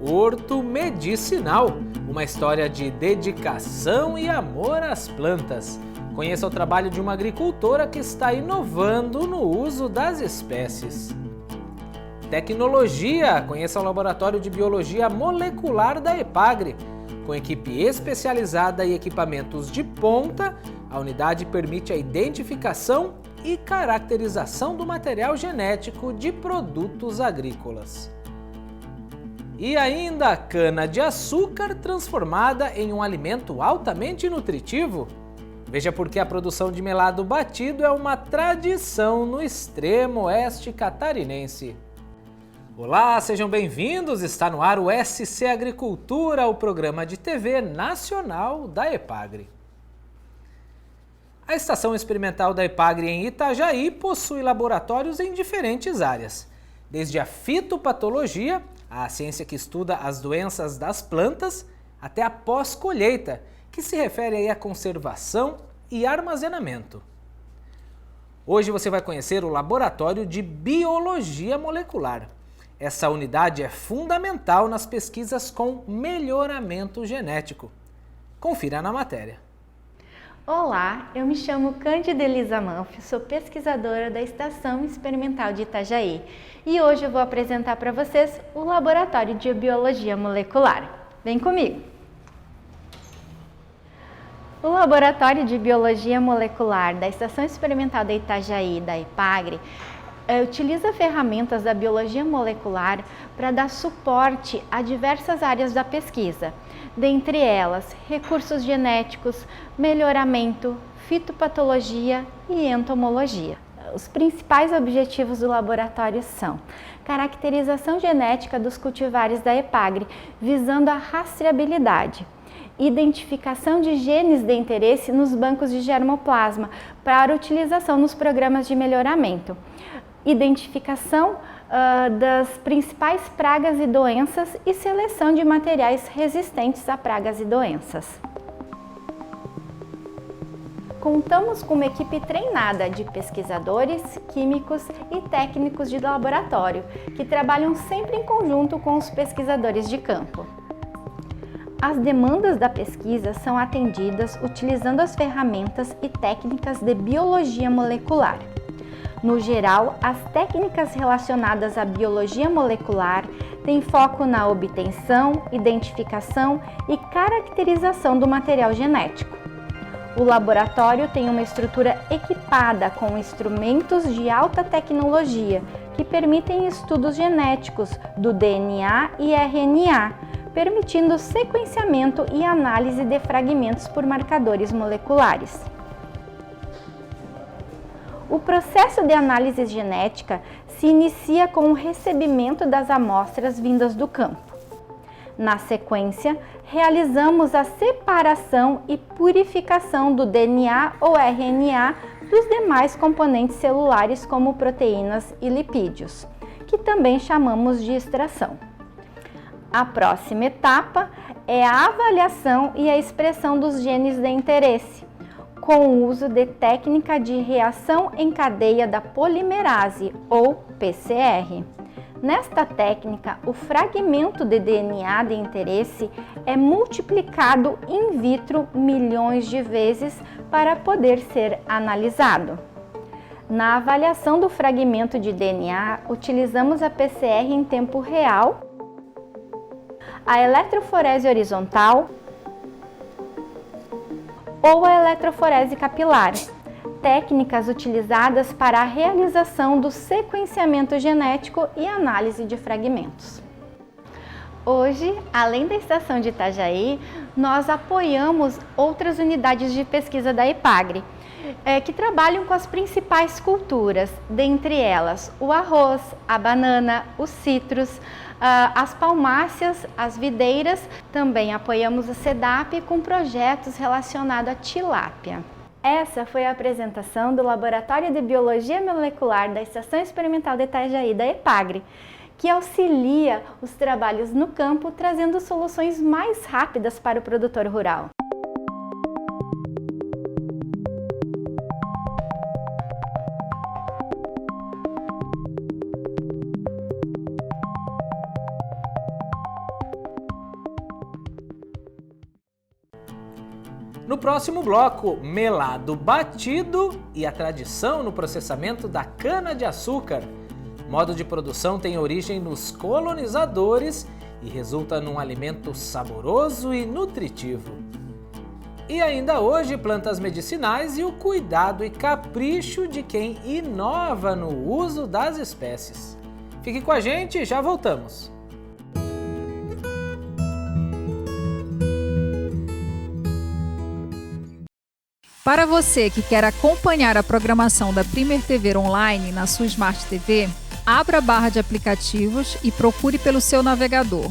Horto Medicinal, uma história de dedicação e amor às plantas. Conheça o trabalho de uma agricultora que está inovando no uso das espécies. Tecnologia, conheça o Laboratório de Biologia Molecular da EPAGRE. Com equipe especializada e equipamentos de ponta, a unidade permite a identificação e caracterização do material genético de produtos agrícolas. E ainda a cana-de-açúcar transformada em um alimento altamente nutritivo? Veja por que a produção de melado batido é uma tradição no extremo oeste catarinense. Olá, sejam bem-vindos! Está no ar o SC Agricultura, o programa de TV nacional da EPAGRE. A Estação Experimental da EPAGRE em Itajaí possui laboratórios em diferentes áreas, desde a fitopatologia, a ciência que estuda as doenças das plantas, até a pós-colheita, que se refere aí à conservação e armazenamento. Hoje você vai conhecer o Laboratório de Biologia Molecular. Essa unidade é fundamental nas pesquisas com melhoramento genético. Confira na matéria. Olá, eu me chamo Cândida Elisa Manfio, sou pesquisadora da Estação Experimental de Itajaí e hoje eu vou apresentar para vocês o Laboratório de Biologia Molecular. Vem comigo! O Laboratório de Biologia Molecular da Estação Experimental de Itajaí, da EPAGRE, utiliza ferramentas da biologia molecular para dar suporte a diversas áreas da pesquisa, dentre elas recursos genéticos, melhoramento, fitopatologia e entomologia. Os principais objetivos do laboratório são caracterização genética dos cultivares da EPAGRE, visando a rastreabilidade, identificação de genes de interesse nos bancos de germoplasma para utilização nos programas de melhoramento, identificação das principais pragas e doenças e seleção de materiais resistentes a pragas e doenças. Contamos com uma equipe treinada de pesquisadores, químicos e técnicos de laboratório, que trabalham sempre em conjunto com os pesquisadores de campo. As demandas da pesquisa são atendidas utilizando as ferramentas e técnicas de biologia molecular. No geral, as técnicas relacionadas à biologia molecular têm foco na obtenção, identificação e caracterização do material genético. O laboratório tem uma estrutura equipada com instrumentos de alta tecnologia que permitem estudos genéticos do DNA e RNA, permitindo sequenciamento e análise de fragmentos por marcadores moleculares. O processo de análise genética se inicia com o recebimento das amostras vindas do campo. Na sequência, realizamos a separação e purificação do DNA ou RNA dos demais componentes celulares, como proteínas e lipídios, que também chamamos de extração. A próxima etapa é a avaliação e a expressão dos genes de interesse, com o uso de técnica de reação em cadeia da polimerase, ou PCR. Nesta técnica, o fragmento de DNA de interesse é multiplicado in vitro milhões de vezes para poder ser analisado. Na avaliação do fragmento de DNA, utilizamos a PCR em tempo real, a eletroforese horizontal ou a eletroforese capilar, técnicas utilizadas para a realização do sequenciamento genético e análise de fragmentos. Hoje, além da Estação de Itajaí, nós apoiamos outras unidades de pesquisa da EPAGRE, que trabalham com as principais culturas, dentre elas o arroz, a banana, os citros, as palmáceas, as videiras. Também apoiamos o SEDAP com projetos relacionados à tilápia. Essa foi a apresentação do Laboratório de Biologia Molecular da Estação Experimental de Itajaí da EPAGRE, que auxilia os trabalhos no campo, trazendo soluções mais rápidas para o produtor rural. No próximo bloco, melado batido e a tradição no processamento da cana-de-açúcar. O modo de produção tem origem nos colonizadores e resulta num alimento saboroso e nutritivo. E ainda hoje, plantas medicinais e o cuidado e capricho de quem inova no uso das espécies. Fique com a gente e já voltamos. Para você que quer acompanhar a programação da Primer TV Online na sua Smart TV, abra a barra de aplicativos e procure pelo seu navegador.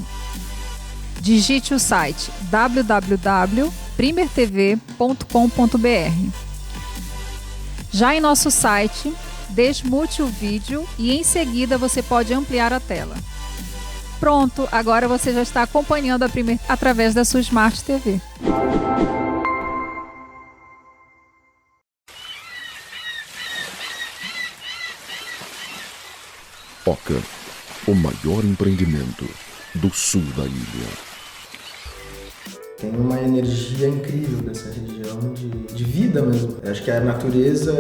Digite o site www.primertv.com.br. Já em nosso site, desmute o vídeo e em seguida você pode ampliar a tela. Pronto, agora você já está acompanhando a Primer através da sua Smart TV. Oca, o maior empreendimento do sul da ilha. Tem uma energia incrível dessa região de vida mesmo. Eu acho que a natureza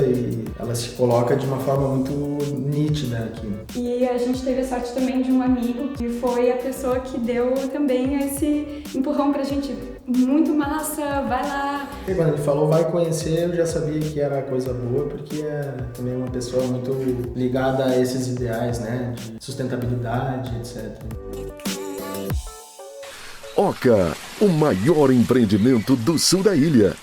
ela se coloca de uma forma muito nítida aqui. E a gente teve a sorte também de um amigo que foi a pessoa que deu também esse empurrão pra gente. Muito massa, vai lá. E quando ele falou vai conhecer, eu já sabia que era coisa boa, porque é também uma pessoa muito ligada a esses ideais, né? De sustentabilidade, etc. Oca, o maior empreendimento do sul da ilha.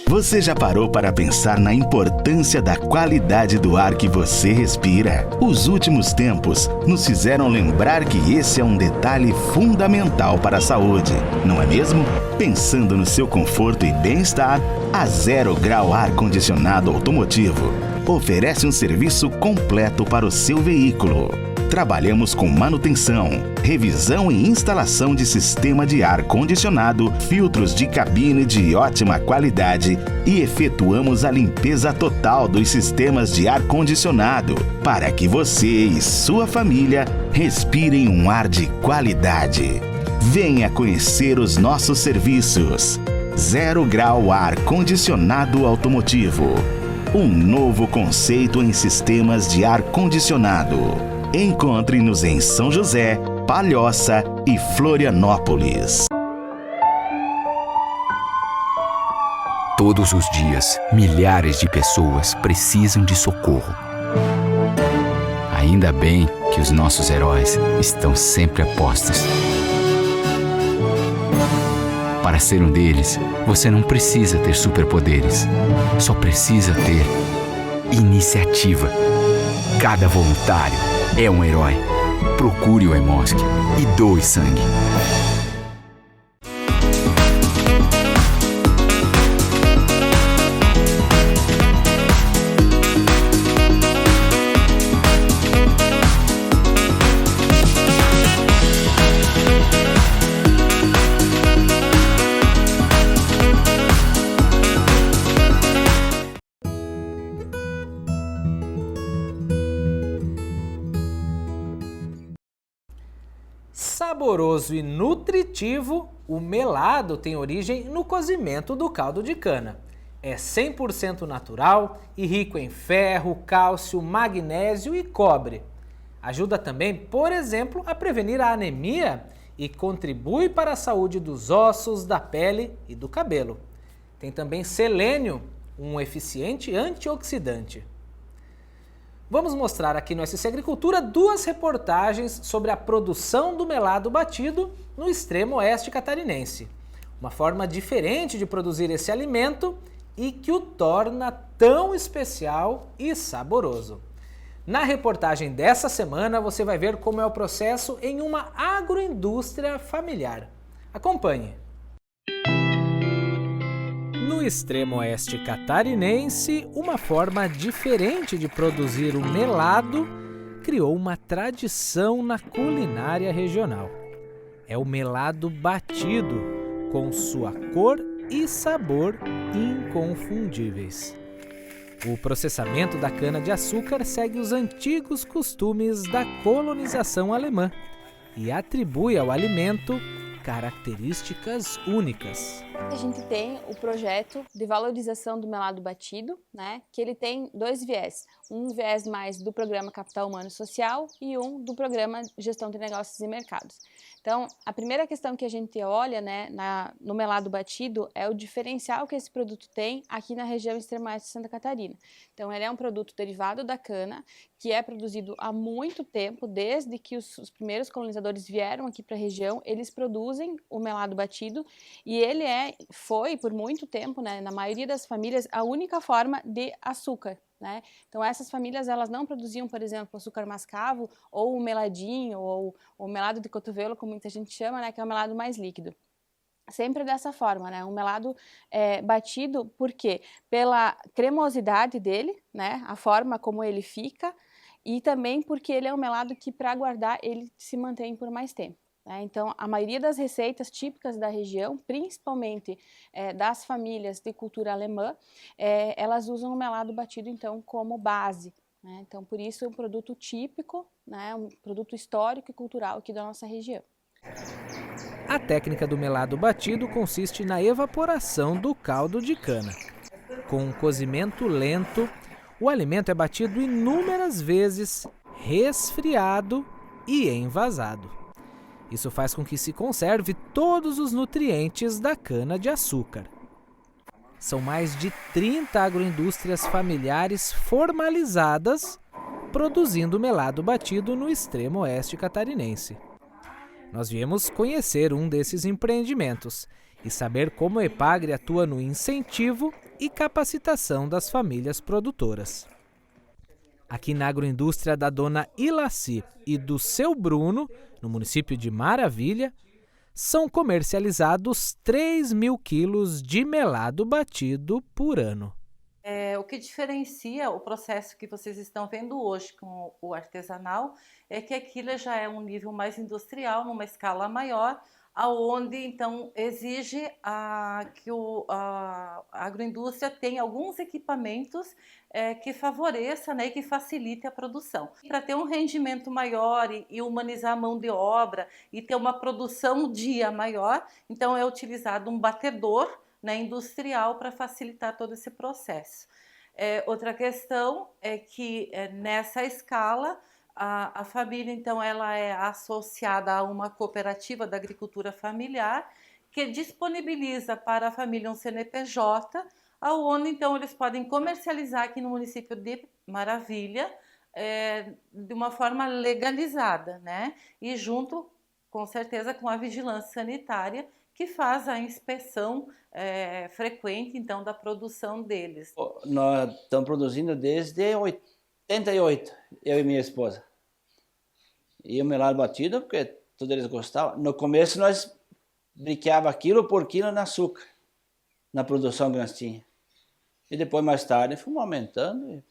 Você já parou para pensar na importância da qualidade do ar que você respira? Os últimos tempos nos fizeram lembrar que esse é um detalhe fundamental para a saúde, não é mesmo? Pensando no seu conforto e bem-estar, a Zero Grau Ar-Condicionado Automotivo oferece um serviço completo para o seu veículo. Trabalhamos com manutenção, revisão e instalação de sistema de ar-condicionado, filtros de cabine de ótima qualidade e efetuamos a limpeza total dos sistemas de ar-condicionado para que você e sua família respirem um ar de qualidade. Venha conhecer os nossos serviços. Zero Grau Ar-Condicionado Automotivo. Um novo conceito em sistemas de ar-condicionado. Encontre-nos em São José, Palhoça e Florianópolis. Todos os dias, milhares de pessoas precisam de socorro. Ainda bem que os nossos heróis estão sempre a postos. Para ser um deles, você não precisa ter superpoderes. Só precisa ter iniciativa. Cada voluntário é um herói. Procure o Hemosk e doe sangue. Saboroso e nutritivo, o melado tem origem no cozimento do caldo de cana. É 100% natural e rico em ferro, cálcio, magnésio e cobre. Ajuda também, por exemplo, a prevenir a anemia e contribui para a saúde dos ossos, da pele e do cabelo. Tem também selênio, um eficiente antioxidante. Vamos mostrar aqui no SC Agricultura duas reportagens sobre a produção do melado batido no extremo oeste catarinense. Uma forma diferente de produzir esse alimento e que o torna tão especial e saboroso. Na reportagem dessa semana você vai ver como é o processo em uma agroindústria familiar. Acompanhe! No extremo oeste catarinense, uma forma diferente de produzir o melado criou uma tradição na culinária regional. É o melado batido, com sua cor e sabor inconfundíveis. O processamento da cana-de-açúcar segue os antigos costumes da colonização alemã e atribui ao alimento características únicas. A gente tem o projeto de valorização do melado batido, né, que ele tem 2 viés. Um viés mais do programa Capital Humano e Social e um do programa Gestão de Negócios e Mercados. Então, a primeira questão que a gente olha, né, no melado batido é o diferencial que esse produto tem aqui na região extremo-oeste de Santa Catarina. Então, ele é um produto derivado da cana, que é produzido há muito tempo, desde que os primeiros colonizadores vieram aqui para a região, eles produzem o melado batido e ele foi por muito tempo, né, na maioria das famílias, a única forma de açúcar. Né? Então essas famílias elas não produziam, por exemplo, açúcar mascavo ou o meladinho ou o melado de cotovelo, como muita gente chama, né, que é o melado mais líquido. Sempre dessa forma, né? Um melado batido, por quê? Pela cremosidade dele, né? A forma como ele fica e também porque ele é um melado que para guardar ele se mantém por mais tempo. Então, a maioria das receitas típicas da região, principalmente das famílias de cultura alemã, elas usam o melado batido, então, como base. Né? Então, por isso, é um produto típico, né? Um produto histórico e cultural aqui da nossa região. A técnica do melado batido consiste na evaporação do caldo de cana. Com um cozimento lento, o alimento é batido inúmeras vezes, resfriado e envasado. Isso faz com que se conserve todos os nutrientes da cana-de-açúcar. São mais de 30 agroindústrias familiares formalizadas produzindo melado batido no extremo oeste catarinense. Nós viemos conhecer um desses empreendimentos e saber como a Epagre atua no incentivo e capacitação das famílias produtoras. Aqui na agroindústria da dona Ilaci e do seu Bruno, no município de Maravilha, são comercializados 3.000 quilos de melado batido por ano. O que diferencia o processo que vocês estão vendo hoje com o artesanal é que aquilo já é um nível mais industrial, numa escala maior, aonde então exige que a agroindústria tenha alguns equipamentos que favoreça, né, e que facilite a produção. Para ter um rendimento maior e humanizar a mão de obra e ter uma produção dia maior, então é utilizado um batedor, né, industrial para facilitar todo esse processo. Outra questão é que nessa escala a família então ela é associada a uma cooperativa da agricultura familiar que disponibiliza para a família um CNPJ, aonde então eles podem comercializar aqui no município de Maravilha de uma forma legalizada, né? E junto com certeza com a vigilância sanitária que faz a inspeção frequente então da produção deles. Nós estamos produzindo desde 88, eu e minha esposa. E o melado batido, porque todos eles gostavam. No começo nós brincava quilo por quilo de açúcar, na produção que nós tínhamos. E depois, mais tarde, fomos aumentando e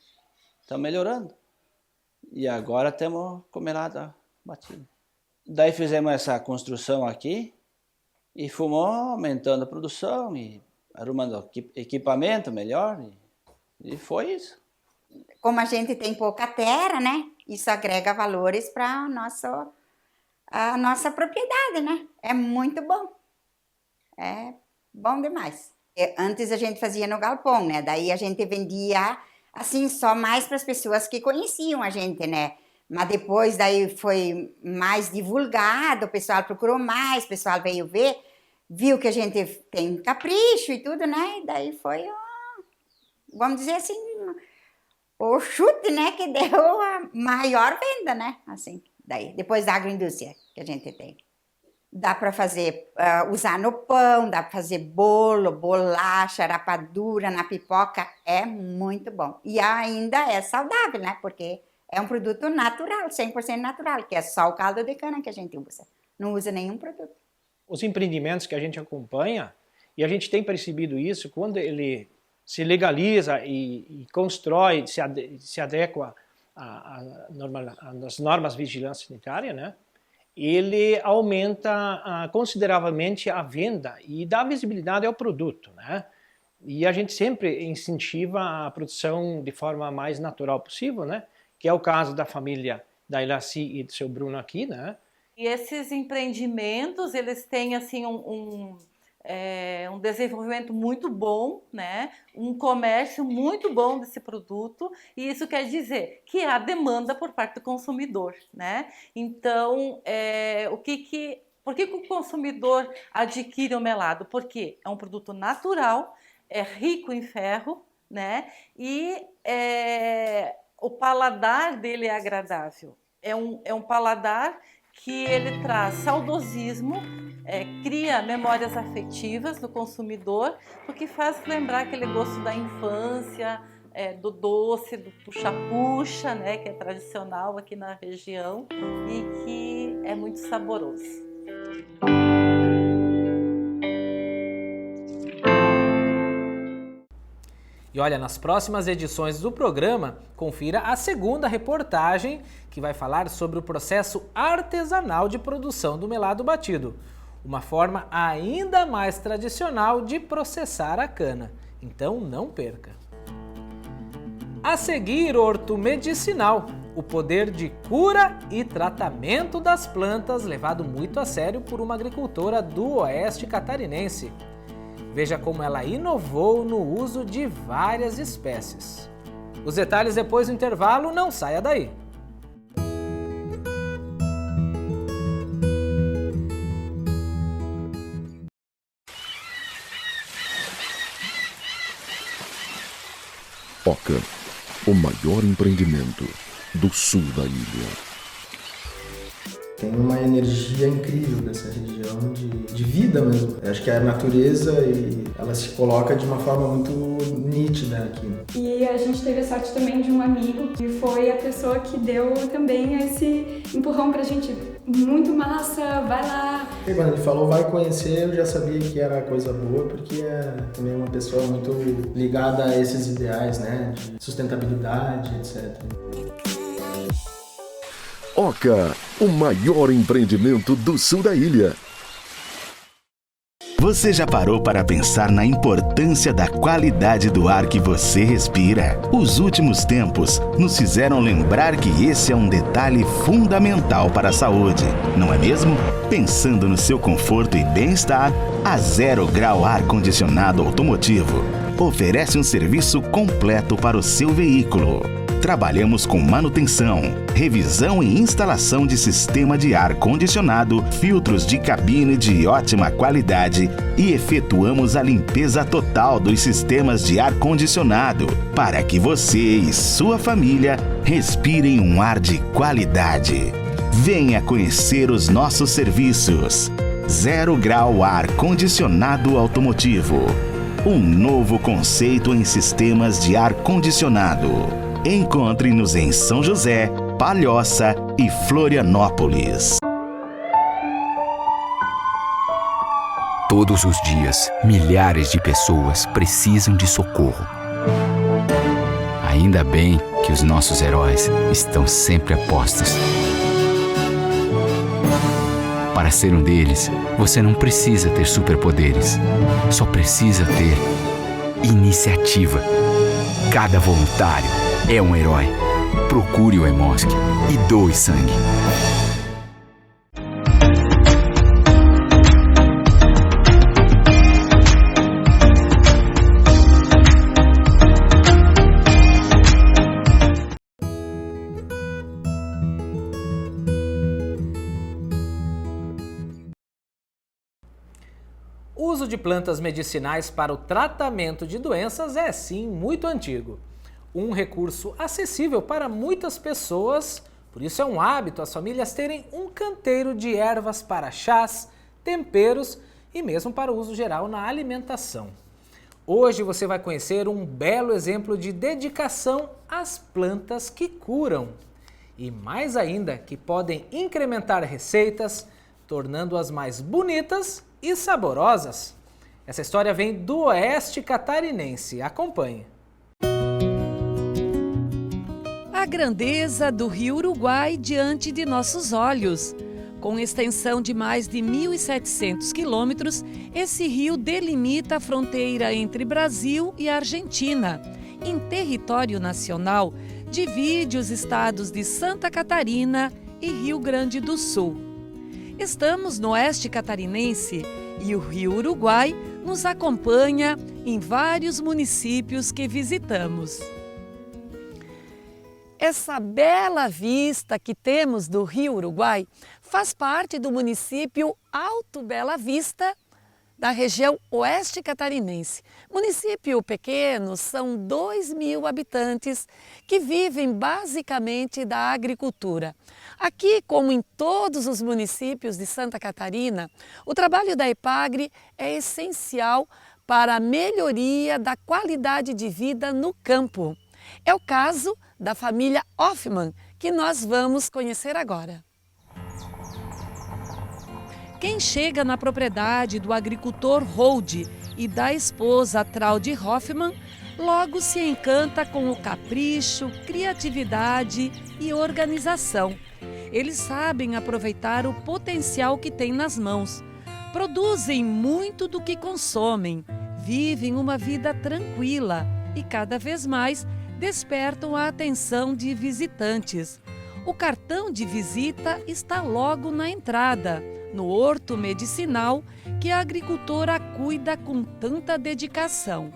estamos melhorando. E agora temos com melado batido. Daí fizemos essa construção aqui e fomos aumentando a produção e arrumando equipamento melhor. E foi isso. Como a gente tem pouca terra, né? Isso agrega valores para a nossa propriedade, né? É muito bom. É bom demais. Antes a gente fazia no galpão, né? Daí a gente vendia, assim, só mais para as pessoas que conheciam a gente, né? Mas depois daí foi mais divulgado, o pessoal procurou mais, o pessoal veio ver, viu que a gente tem capricho e tudo, né? E daí foi, vamos dizer assim, o chute, né, que deu a maior venda, né, assim, daí, depois da agroindústria que a gente tem. Dá para fazer, usar no pão, dá para fazer bolo, bolacha, rapadura, na pipoca, é muito bom. E ainda é saudável, né, porque é um produto natural, 100% natural, que é só o caldo de cana que a gente usa, não usa nenhum produto. Os empreendimentos que a gente acompanha, e a gente tem percebido isso, quando ele se legaliza e constrói, se adequa às normas de vigilância sanitária, né? Ele aumenta consideravelmente a venda e dá visibilidade ao produto, né? E a gente sempre incentiva a produção de forma mais natural possível, né? Que é o caso da família da Ilaci e do seu Bruno aqui, né? E esses empreendimentos, eles têm assim um desenvolvimento muito bom, né? Um comércio muito bom desse produto, e isso quer dizer que há demanda por parte do consumidor, né? Então, por que o consumidor adquire o melado? Porque é um produto natural, é rico em ferro, né? E o paladar dele é agradável. É um paladar que ele traz saudosismo, cria memórias afetivas do consumidor, porque faz lembrar aquele gosto da infância, do doce, do puxa-puxa, né, que é tradicional aqui na região e que é muito saboroso. E olha, nas próximas edições do programa, confira a segunda reportagem que vai falar sobre o processo artesanal de produção do melado batido, uma forma ainda mais tradicional de processar a cana. Então não perca! A seguir, horto medicinal, o poder de cura e tratamento das plantas levado muito a sério por uma agricultora do oeste catarinense. Veja como ela inovou no uso de várias espécies. Os detalhes depois do intervalo, não saia daí! Oca, o maior empreendimento do sul da ilha. Tem uma energia incrível dessa região de vida mesmo. Eu acho que a natureza ela se coloca de uma forma muito nítida aqui. E a gente teve a sorte também de um amigo que foi a pessoa que deu também esse empurrão pra gente. Muito massa, vai lá. E quando ele falou vai conhecer, eu já sabia que era coisa boa, porque é também uma pessoa muito ligada a esses ideais, né, de sustentabilidade, etc. Oca, o maior empreendimento do sul da ilha. Você já parou para pensar na importância da qualidade do ar que você respira? Os últimos tempos nos fizeram lembrar que esse é um detalhe fundamental para a saúde, não é mesmo? Pensando no seu conforto e bem-estar, a Zero Grau Ar Condicionado Automotivo oferece um serviço completo para o seu veículo. Trabalhamos com manutenção, revisão e instalação de sistema de ar condicionado, filtros de cabine de ótima qualidade e efetuamos a limpeza total dos sistemas de ar condicionado para que você e sua família respirem um ar de qualidade. Venha conhecer os nossos serviços. Zero Grau Ar Condicionado Automotivo. Um novo conceito em sistemas de ar condicionado. Encontre-nos em São José, Palhoça e Florianópolis. Todos os dias, milhares de pessoas precisam de socorro. Ainda bem que os nossos heróis estão sempre a postos. Para ser um deles, você não precisa ter superpoderes. Só precisa ter iniciativa. Cada voluntário é um herói. Procure o Hemosc e doe sangue. O uso de plantas medicinais para o tratamento de doenças é, sim, muito antigo. Um recurso acessível para muitas pessoas, por isso é um hábito as famílias terem um canteiro de ervas para chás, temperos e mesmo para uso geral na alimentação. Hoje você vai conhecer um belo exemplo de dedicação às plantas que curam. E mais ainda, que podem incrementar receitas, tornando-as mais bonitas e saborosas. Essa história vem do oeste catarinense. Acompanhe. A grandeza do rio Uruguai diante de nossos olhos. Com extensão de mais de 1.700 quilômetros, esse rio delimita a fronteira entre Brasil e Argentina. Em território nacional, divide os estados de Santa Catarina e Rio Grande do Sul. Estamos no oeste catarinense E o Rio Uruguai nos acompanha em vários municípios que visitamos. Essa bela vista que temos do Rio Uruguai faz parte do município Alto Bela Vista, da região oeste catarinense. Município pequeno, são 2.000 habitantes que vivem basicamente da agricultura. Aqui, como em todos os municípios de Santa Catarina, o trabalho da EPAGRE é essencial para a melhoria da qualidade de vida no campo. É o caso da família Hoffmann, que nós vamos conhecer agora. Quem chega na propriedade do agricultor Hold e da esposa Traude Hoffmann, logo se encanta com o capricho, criatividade e organização. Eles sabem aproveitar o potencial que têm nas mãos. Produzem muito do que consomem, vivem uma vida tranquila e cada vez mais despertam a atenção de visitantes. O cartão de visita está logo na entrada, no horto medicinal que a agricultora cuida com tanta dedicação.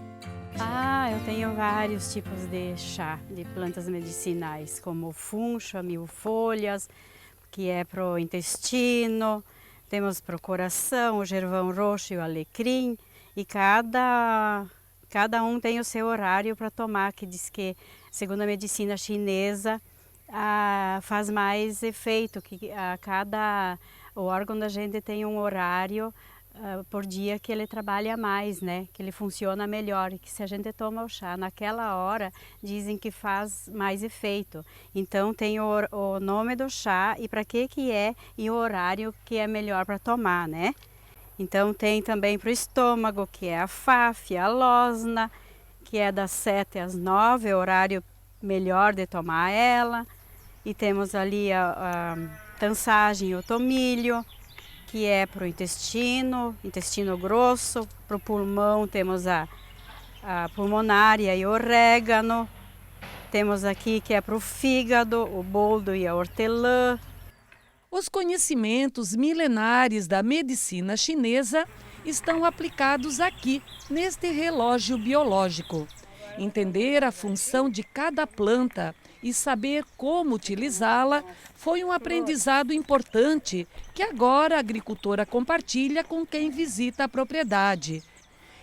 Eu tenho vários tipos de chá, de plantas medicinais, como o funcho, a mil-folhas, que é para o intestino, temos para o coração, o gervão roxo e o alecrim, e cada um tem o seu horário para tomar, que diz que, segundo a medicina chinesa, faz mais efeito, que o órgão da gente tem um horário por dia que ele trabalha mais, né? Que ele funciona melhor, e que se a gente toma o chá naquela hora, dizem que faz mais efeito. Então tem o nome do chá e para que é e o horário que é melhor para tomar, né? Então tem também para o estômago, que é a FAF, a losna, que é das 7 às 9, é o horário melhor de tomar ela. E temos ali a tansagem, o tomilho, que é para o intestino grosso. Para o pulmão temos a pulmonária e o orégano. Temos aqui que é para o fígado, o boldo e a hortelã. Os conhecimentos milenares da medicina chinesa estão aplicados aqui, neste relógio biológico. Entender a função de cada planta e saber como utilizá-la foi um aprendizado importante que agora a agricultora compartilha com quem visita a propriedade.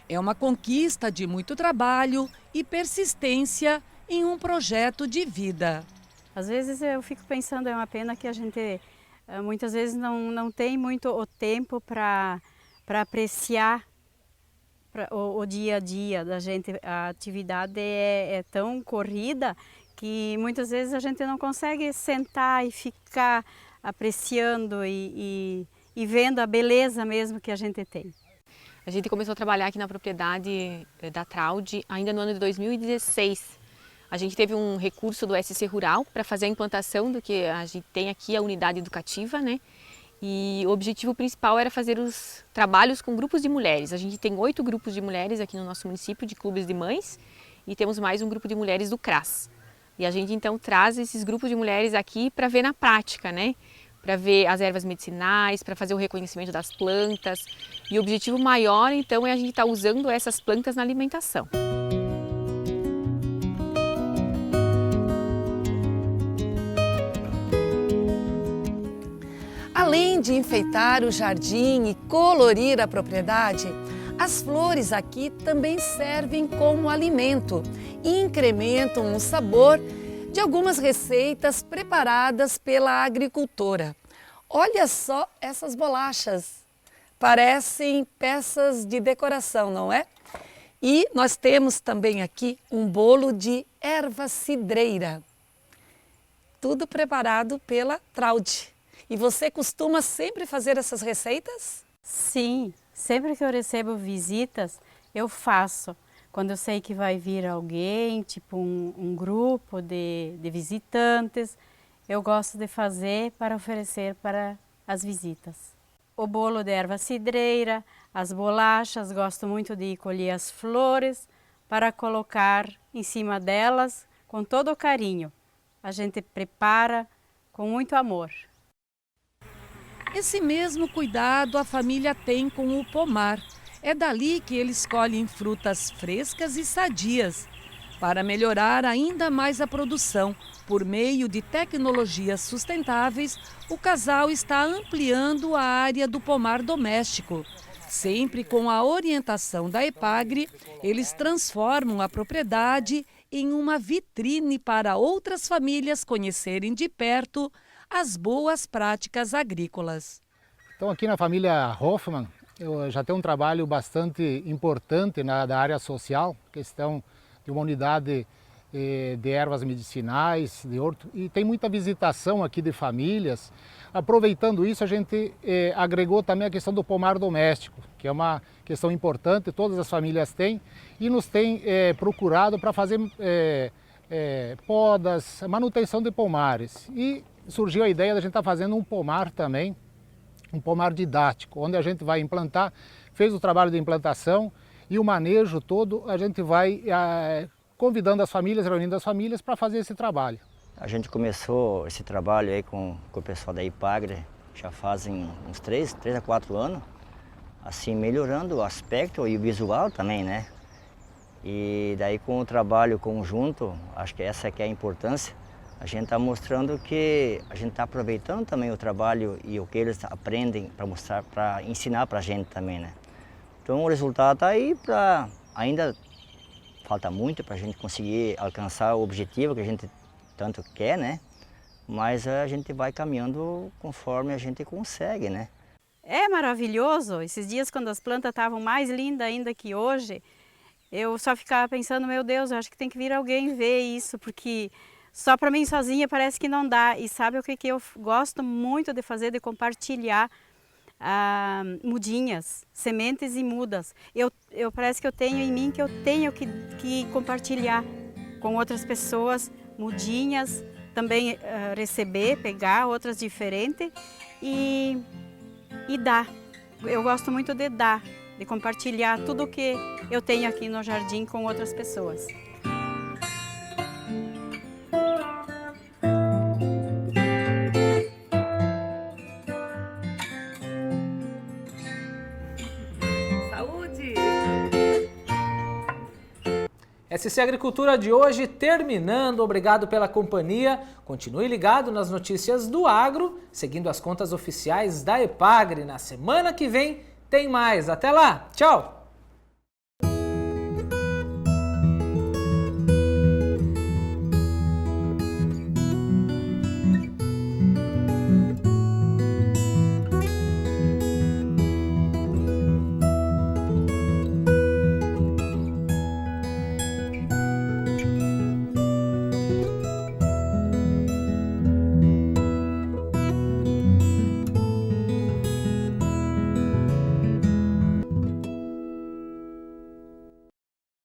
É uma conquista de muito trabalho e persistência em um projeto de vida. Às vezes eu fico pensando, é uma pena que a gente muitas vezes não tem muito o tempo para apreciar o dia a dia da gente. A atividade é tão corrida que muitas vezes a gente não consegue sentar e ficar apreciando e vendo a beleza mesmo que a gente tem. A gente começou a trabalhar aqui na propriedade da Traude ainda no ano de 2016. A gente teve um recurso do SC Rural para fazer a implantação do que a gente tem aqui, a unidade educativa, né? E o objetivo principal era fazer os trabalhos com grupos de mulheres. A gente tem 8 grupos de mulheres aqui no nosso município, de clubes de mães, e temos mais um grupo de mulheres do CRAS. E a gente então traz esses grupos de mulheres aqui para ver na prática, né? Para ver as ervas medicinais, para fazer o reconhecimento das plantas. E o objetivo maior então é a gente estar usando essas plantas na alimentação. Além de enfeitar o jardim e colorir a propriedade, as flores aqui também servem como alimento e incrementam o sabor de algumas receitas preparadas pela agricultora. Olha só essas bolachas, parecem peças de decoração, não é? E nós temos também aqui um bolo de erva cidreira, tudo preparado pela Traude. E você costuma sempre fazer essas receitas? Sim, sempre que eu recebo visitas, eu faço. Quando eu sei que vai vir alguém, tipo um grupo de visitantes, eu gosto de fazer para oferecer para as visitas. O bolo de erva cidreira, as bolachas, gosto muito de colher as flores para colocar em cima delas com todo o carinho. A gente prepara com muito amor. Esse mesmo cuidado a família tem com o pomar. É dali que eles colhem frutas frescas e sadias. Para melhorar ainda mais a produção, por meio de tecnologias sustentáveis, o casal está ampliando a área do pomar doméstico. Sempre com a orientação da EPAGRE, eles transformam a propriedade em uma vitrine para outras famílias conhecerem de perto as boas práticas agrícolas. Então, aqui na família Hoffmann, eu já tenho um trabalho bastante importante da área social, questão de uma unidade de ervas medicinais, de horto, e tem muita visitação aqui de famílias. Aproveitando isso, a gente agregou também a questão do pomar doméstico, que é uma questão importante, todas as famílias têm, e nos tem procurado para fazer podas, manutenção de pomares. E surgiu a ideia de a gente estar fazendo um pomar também, um pomar didático, onde a gente vai implantar, fez o trabalho de implantação e o manejo todo, a gente vai convidando as famílias, reunindo as famílias para fazer esse trabalho. A gente começou esse trabalho aí com o pessoal da EPAGRE já fazem uns 3 a 4 anos, assim melhorando o aspecto e o visual também, né? E daí com o trabalho conjunto, acho que essa que é a importância, a gente está mostrando que a gente está aproveitando também o trabalho e o que eles aprendem para mostrar, para ensinar para a gente também, né? Então o resultado está aí, ainda falta muito para a gente conseguir alcançar o objetivo que a gente tanto quer, né? Mas a gente vai caminhando conforme a gente consegue, né? É maravilhoso. Esses dias, quando as plantas estavam mais lindas ainda que hoje, eu só ficava pensando, meu Deus, eu acho que tem que vir alguém ver isso, porque só para mim sozinha parece que não dá. E sabe o que eu gosto muito de fazer, de compartilhar mudinhas, sementes e mudas. Eu parece que eu tenho em mim que eu tenho que compartilhar com outras pessoas, mudinhas, também receber, pegar outras diferentes e dar. Eu gosto muito de dar, de compartilhar tudo que eu tenho aqui no jardim com outras pessoas. SC Agricultura de hoje terminando. Obrigado pela companhia. Continue ligado nas notícias do agro, seguindo as contas oficiais da EPAGRE. Na semana que vem tem mais. Até lá. Tchau!